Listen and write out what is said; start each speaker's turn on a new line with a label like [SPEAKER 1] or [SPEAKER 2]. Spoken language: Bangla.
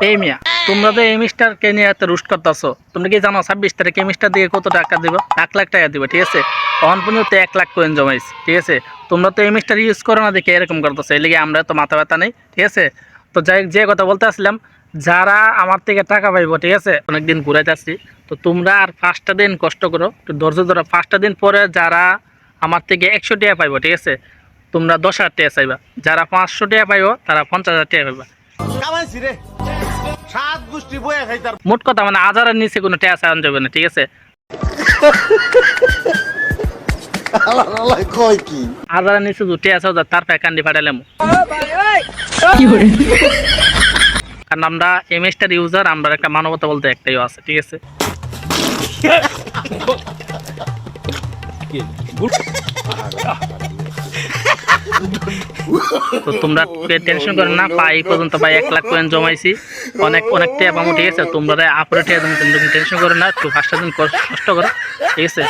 [SPEAKER 1] এই মিয়া, তোমরা তো এই মিস্টারকে নিয়ে এত রুস্ট করতেছো। তোমরা কি জানো 26 তারিখে মিস্টার দিকে কত টাকা দিব? 1 লাখ টাকা দিব, ঠিক আছে? তখন পর্যন্ত 1 লাখ কয়েন জমাইছি, ঠিক আছে? তোমরা তো এই মিস্টার ইউজ করো না দেখে এরকম করতেছো, এই লেগে আমরা তো মাথা ব্যথা নেই, ঠিক আছে? তো যাই হোক, যে কথা বলতে আসলাম, যারা আমার থেকে টাকা পাইবো, ঠিক আছে, অনেকদিন ঘুরাইতে আসছি, তো তোমরা আর 5টা দিন কষ্ট করো, একটু ধৈর্য ধরো। 5টা দিন পরে যারা আমার থেকে 100 টাকা পাইবো, ঠিক আছে, তোমরা 10,000 টাকা চাইবা। যারা 500 টাকা পাইবো তারা 50,000 টাকা পাইবা। মোট কথা মানে 1000-এর নিচে কোনো টাকা চাওয়ান যাবে না, ঠিক আছে? 1000-এর নিচে যদি টাকা চাও তার পায়ে কান্দি ফাটালাম। কারণ আমরা এমএসটার ইউজার, আমরা একটা মানবতা বলতে একটাই আছে, ঠিক আছে? তো তোমরা টেনশন করো না, পাই পর্যন্ত ভাই 1 লাখ কয়েন জমাইছি, অনেক অনেক টাকা পাবো, ঠিক আছে? তোমরা আপরে টাকা টেনশন করো না, একটু 5টা দিন কষ্ট করো, ঠিক আছে?